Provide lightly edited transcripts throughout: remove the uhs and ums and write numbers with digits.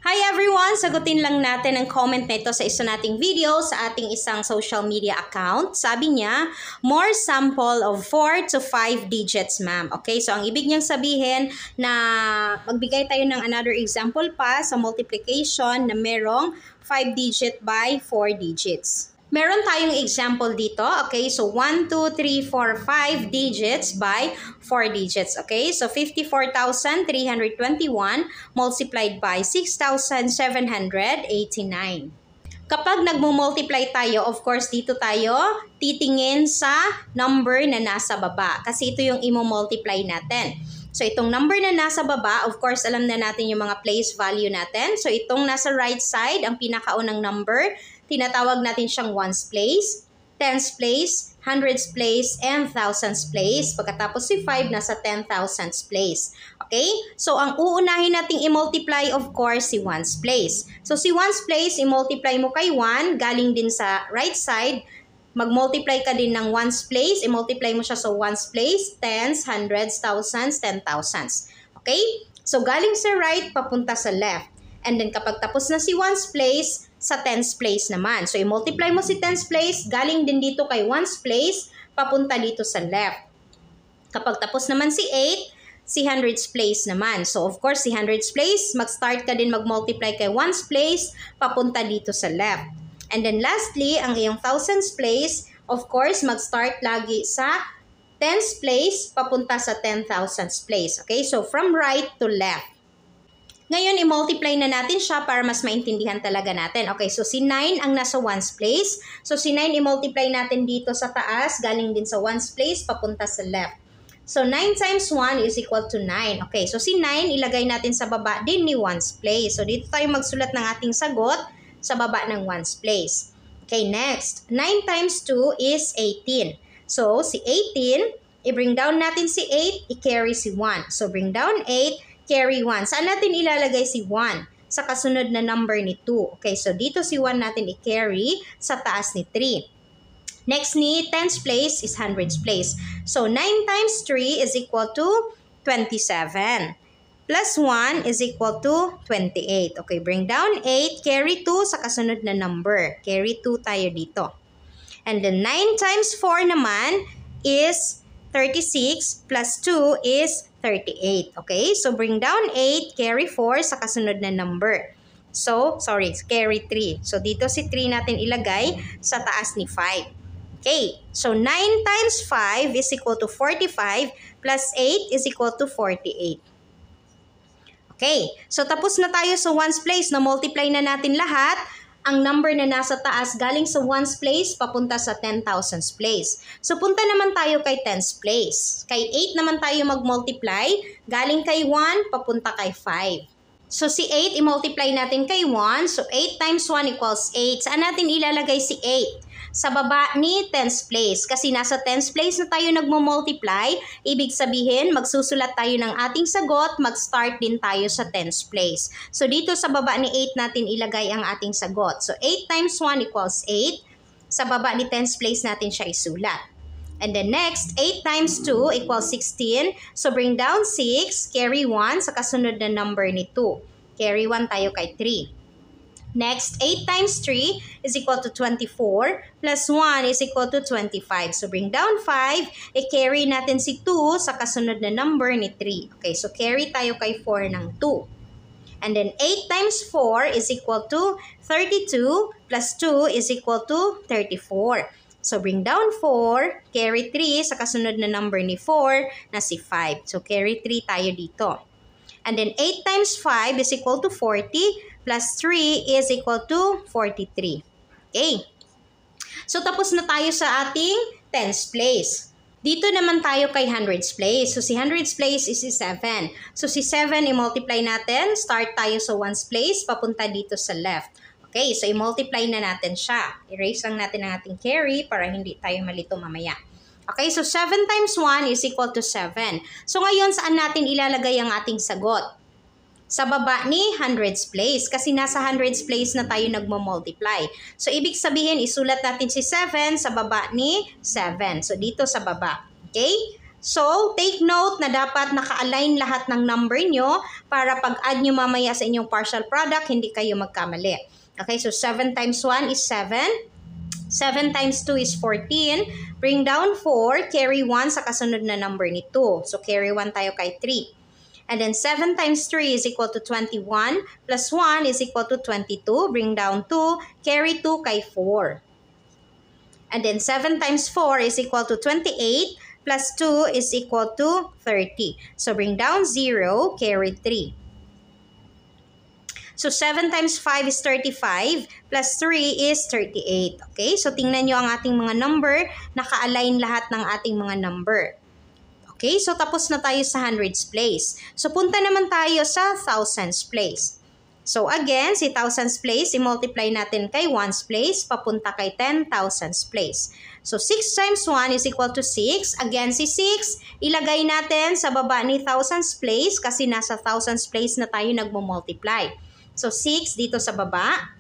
Hi everyone! Sagutin lang natin ang comment nito sa isa nating video sa ating isang social media account. Sabi niya, more sample of 4 to 5 digits, ma'am. Okay, so ang ibig niyang sabihin na magbigay tayo ng another example pa sa multiplication na merong 5 digit by 4 digits. Meron tayong example dito, okay? So, 1, 2, 3, 4, 5 digits by 4 digits, okay? So, 54,321 multiplied by 6,789. Kapag nagmo-multiply tayo, of course, dito tayo titingin sa number na nasa baba. Kasi ito yung imo-multiply natin. So, itong number na nasa baba, of course, alam na natin yung mga place value natin. So, itong nasa right side, ang pinakaunang number, tinatawag natin siyang ones place, tens place, hundreds place, and thousands place. Pagkatapos si 5, nasa 10,000 place. Okay? So, ang uunahin nating i-multiply, of course, si ones place. So, si ones place, i-multiply mo kay 1, galing din sa right side, mag-multiply ka din ng ones place, i-multiply mo siya sa ones place, tens, hundreds, thousands, 10,000s. Okay? So, galing sa right, papunta sa left. And then, kapag tapos na si ones place, sa tens place naman. So, i-multiply mo si tens place, galing din dito kay ones place, papunta dito sa left. Kapag tapos naman si 8, si hundreds place naman. So, of course, si hundreds place, mag-start ka din mag-multiply kay ones place, papunta dito sa left. And then, lastly, ang iyong thousands place, of course, mag-start lagi sa tens place, papunta sa 10,000 place. Okay? So, from right to left. Ngayon, i-multiply na natin siya para mas maintindihan talaga natin. Okay, so si 9 ang nasa ones place. So si 9, i-multiply natin dito sa taas, galing din sa ones place, papunta sa left. So 9 times 1 is equal to 9. Okay, so si 9, ilagay natin sa baba din ni ones place. So dito tayo magsulat ng ating sagot sa baba ng ones place. Okay, next. 9 times 2 is 18. So si 18, i-bring down natin si 8, i-carry si 1. So bring down 8, carry 1. Saan natin ilalagay si 1? Sa kasunod na number ni 2. Okay, so dito si 1 natin i-carry sa taas ni 3. Next ni tens place is hundreds place. So 9 times 3 is equal to 27. Plus 1 is equal to 28. Okay, bring down 8, carry 2 sa kasunod na number. Carry 2 tayo dito. And then 9 times 4 naman is 36 plus 2 is 38. Okay? So, bring down 8, carry 4 sa kasunod na number. So, carry 3. So, dito si 3 natin ilagay sa taas ni 5. Okay? So, 9 times 5 is equal to 45 plus 8 is equal to 48. Okay? So, tapos na tayo sa ones place. Na-multiply na natin lahat. Ang number na nasa taas galing sa ones place papunta sa 10,000 place. So, punta naman tayo kay tens place. Kay 8 naman tayo mag-multiply. Galing kay 1, papunta kay 5. So, si 8, i-multiply natin kay 1. So, 8 times 1 equals 8. Saan natin ilalagay si 8? Sa baba ni tens place. Kasi nasa tens place na tayo nagmo-multiply, ibig sabihin, magsusulat tayo ng ating sagot, mag-start din tayo sa tens place. So, dito sa baba ni 8 natin ilagay ang ating sagot. So, 8 times 1 equals 8. Sa baba ni tens place natin siya isulat. And then next, 8 times 2 equals 16. So, bring down 6, carry 1 sa kasunod na number ni 2. Carry 1 tayo kay 3. Next, 8 times 3 is equal to 24 plus 1 is equal to 25. So, bring down 5, i-carry natin si 2 sa kasunod na number ni 3. Okay, so carry tayo kay 4 ng 2. And then, 8 times 4 is equal to 32 plus 2 is equal to 34. So, bring down 4, carry 3 sa kasunod na number ni 4 na si 5. So, carry 3 tayo dito. And then, 8 times 5 is equal to 40 plus 3 is equal to 43. Okay. So, tapos na tayo sa ating tens place. Dito naman tayo kay hundreds place. So, si hundreds place is si 7. So, si 7, i-multiply natin. Start tayo sa ones place, papunta dito sa left. Okay, so i-multiply na natin siya. Erase lang natin ang ating carry para hindi tayo malito mamaya. Okay, so 7 times 1 is equal to 7. So, ngayon, saan natin ilalagay ang ating sagot? Sa baba ni hundreds place kasi nasa hundreds place na tayo nagmo-multiply. So, ibig sabihin, isulat natin si 7 sa baba ni 7. So, dito sa baba. Okay? So, take note na dapat naka-align lahat ng number nyo para pag-add nyo mamaya sa inyong partial product, hindi kayo magkamali. Okay, so 7 times 1 is 7. 7 times 2 is 14. Bring down 4, carry 1 sa kasunod na number ni 2. So, carry 1 tayo kay 3. And then 7 times 3 is equal to 21. Plus 1 is equal to 22. Bring down 2, carry 2 kay 4. And then 7 times 4 is equal to 28. Plus 2 is equal to 30. So, bring down 0, carry 3. So, 7 times 5 is 35. Plus 3 is 38. Okay? So, tingnan nyo ang ating mga number. Naka-align lahat ng ating mga number. Okay? So, tapos na tayo sa hundreds place. So, punta naman tayo sa thousands place. So, again, si thousands place, i-multiply natin kay ones place, papunta kay 10,000s place. So, 6 times 1 is equal to 6. Again, si 6, ilagay natin sa baba ni thousands place kasi nasa thousands place na tayo nagmo-multiply. So, 6 dito sa baba.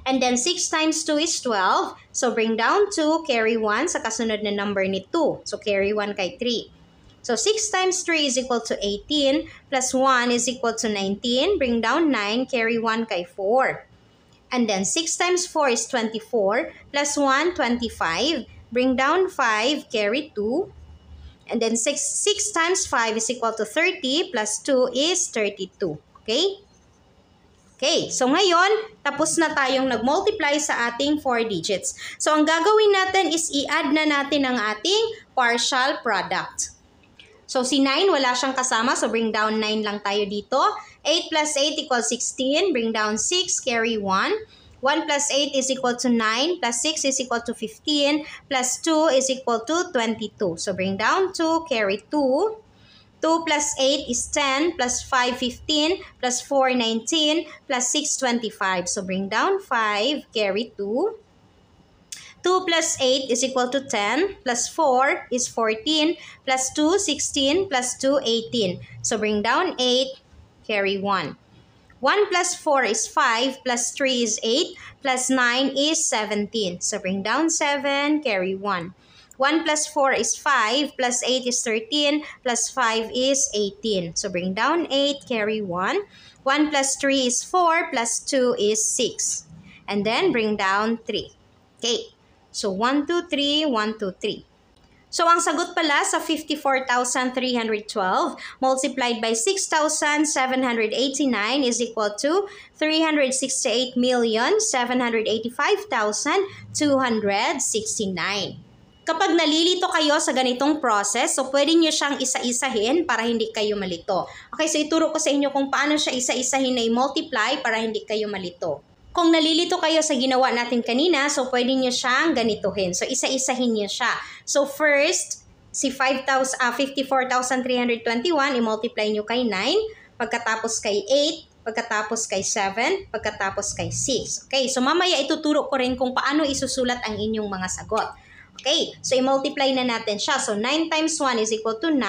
And then, 6 times 2 is 12. So, bring down 2, carry 1 sa kasunod na number ni 2. So, carry 1 kay 3. So, 6 times 3 is equal to 18. Plus 1 is equal to 19. Bring down 9, carry 1 kay 4. And then, 6 times 4 is 24. Plus 1, 25. Bring down 5, carry 2. And then, 6 times 5 is equal to 30. Plus 2 is 32. Okay? Okay, so ngayon, tapos na tayong nag-multiply sa ating 4 digits. So, ang gagawin natin is i-add na natin ang ating partial product. So, si 9, wala siyang kasama. So, bring down 9 lang tayo dito. 8 plus 8 equals 16. Bring down 6, carry 1. 1 plus 8 is equal to 9. Plus 6 is equal to 15. Plus 2 is equal to 22. So, bring down 2, carry 2. 2 plus 8 is 10. Plus 5, 15. Plus 4, 19. Plus 6, 25. So, bring down 5, carry 2. 2 plus 8 is equal to 10, plus 4 is 14, plus 2, 16, plus 2, 18. So, bring down 8, carry 1. 1 plus 4 is 5, plus 3 is 8, plus 9 is 17. So, bring down 7, carry 1. 1 plus 4 is 5, plus 8 is 13, plus 5 is 18. So, bring down 8, carry 1. 1 plus 3 is 4, plus 2 is 6. And then, bring down 3. Okay. So, 1, 2, 3, 1, 2, 3. So, ang sagot pala sa 54,312 multiplied by 6,789 is equal to 368,785,269. Kapag nalilito kayo sa ganitong process, so pwede nyo siyang isa-isahin para hindi kayo malito. Okay, so ituro ko sa inyo kung paano siya isa-isahin na i-multiply para hindi kayo malito. Kung nalilito kayo sa ginawa natin kanina, so pwede nyo siyang ganituhin. So, isa-isahin nyo siya. So, first, si 54,321, i-multiply nyo kay 9, pagkatapos kay 8, pagkatapos kay 7, pagkatapos kay 6. Okay, so mamaya ituturo ko rin kung paano isusulat ang inyong mga sagot. Okay, so i-multiply na natin siya. So, 9 times 1 is equal to 9.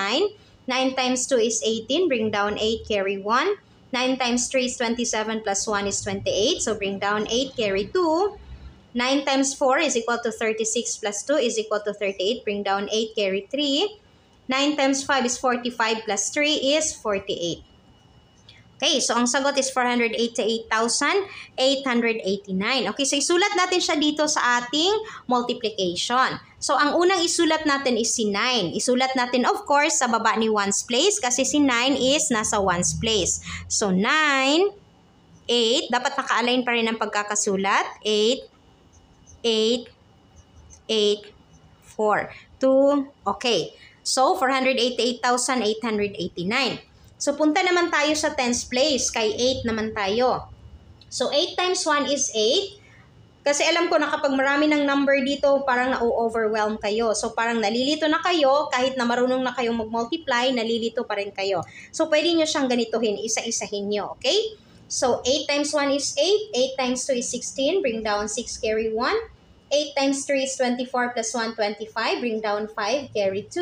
9 times 2 is 18. Bring down 8, carry 1. 9 times 3 is 27 plus 1 is 28. So, bring down 8, carry 2. 9 times 4 is equal to 36 plus 2 is equal to 38. Bring down 8, carry 3. 9 times 5 is 45 plus 3 is 48. Okay, so ang sagot is 488,889. Okay, so isulat natin siya dito sa ating multiplication. So, ang unang isulat natin is si 9. Isulat natin, of course, sa baba ni ones place kasi si 9 is nasa ones place. So, 9, 8, dapat naka-align pa rin ang pagkakasulat. 8, 8, 8, 4, 2, okay. So, 488,889. So, punta naman tayo sa tens place. Kay 8 naman tayo. So, 8 times 1 is 8. Kasi alam ko na kapag marami ng number dito, parang na-overwhelm kayo. So, parang nalilito na kayo. Kahit na marunong na kayong mag-multiply, nalilito pa rin kayo. So, pwede nyo siyang ganituhin. Isa-isahin nyo. Okay? So, 8 times 1 is 8. 8 times 2 is 16. Bring down 6, carry 1. 8 times 3 is 24 plus 1, 25. Bring down 5, carry 2.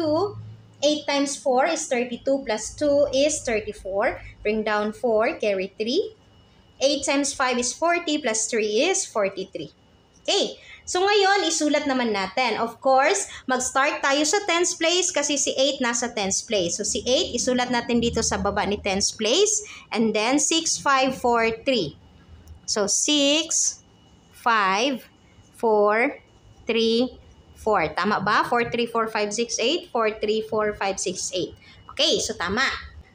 8 times 4 is 32 plus 2 is 34. Bring down 4, carry 3. 8 times 5 is 40 plus 3 is 43. Okay, so ngayon, isulat naman natin. Of course, mag-start tayo sa tens place kasi si 8 nasa tens place. So si 8, isulat natin dito sa baba ni tens place. And then 6, 5, 4, 3. So 6, 5, 4, 3, 4. Tama ba? 4, 3, 4, 5, 6, 8. 4, 3, 4, 5, 6, 8. Okay, so tama.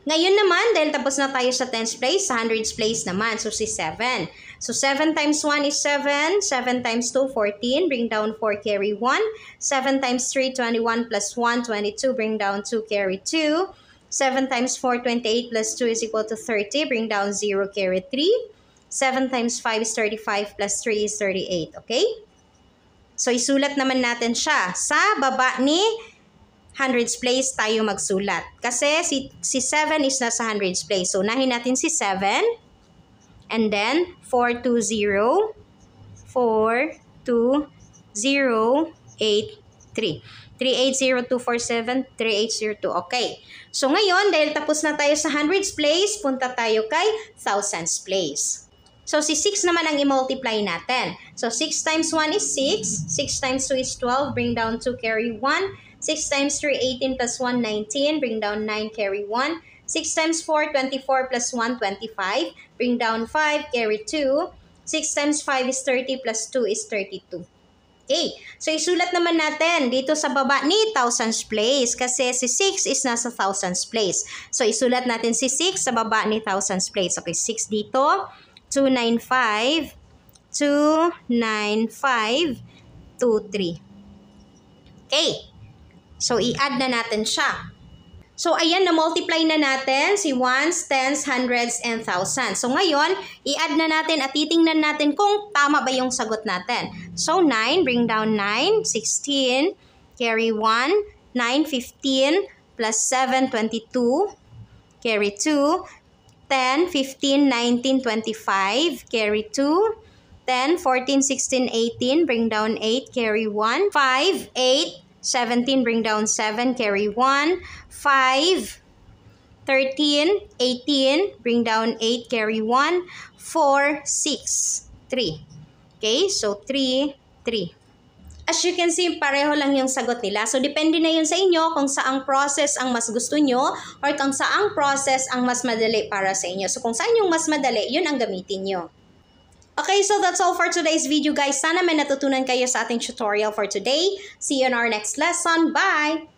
Ngayon naman, dahil tapos na tayo sa tens place, sa hundreds place naman. So si 7. So 7 times 1 is 7. 7 times 2, 14. Bring down 4, carry 1. 7 times 3, 21 plus 1, 22. Bring down 2, carry 2. 7 times 4, 28 plus 2 is equal to 30. Bring down 0, carry 3. 7 times 5 is 35 plus 3 is 38. Okay? So isulat naman natin siya sa baba ni hundreds place tayo magsulat. Kasi si 7 is nasa hundreds place. So, unahin natin si 7. And then, 4, 2, 0. 4, 2, 0, 8, 3. 380247, 3802. Okay. So, ngayon, dahil tapos na tayo sa hundreds place, punta tayo kay thousands place. So, si 6 naman ang i-multiply natin. So, 6 times 1 is 6. 6 times 2 is 12. Bring down 2, carry 1. 6 times 3, 18 plus 1, 19. Bring down 9, carry 1. 6 times 4, 24 plus 1, 25. Bring down 5, carry 2. 6 times 5 is 30 plus 2 is 32. Okay, so isulat naman natin dito sa baba ni thousands place kasi si 6 is nasa thousands place. So isulat natin si 6 sa baba ni thousands place. Okay, 6 dito. 295, 295, 23. Okay. So, i-add na natin siya. So, ayan, na-multiply na natin si ones, tens, hundreds, and thousands. So, ngayon, i-add na natin at titingnan natin kung tama ba yung sagot natin. So, 9, bring down 9, 16, carry 1, 9, 15, plus 7, 22, carry 2, 10, 15, 19, 25, carry 2, 10, 14, 16, 18, bring down 8, carry 1, 5, 8, 17, bring down 7, carry 1, 5, 13, 18, bring down 8, carry 1, 4, 6, 3. Okay, so 3, 3. As you can see, pareho lang yung sagot nila. So, depende na yun sa inyo kung saang process ang mas gusto nyo or kung saang process ang mas madali para sa inyo. So, kung saan yung mas madali, yun ang gamitin nyo. Okay, so that's all for today's video, guys. Sana may natutunan kayo sa ating tutorial for today. See you in our next lesson. Bye!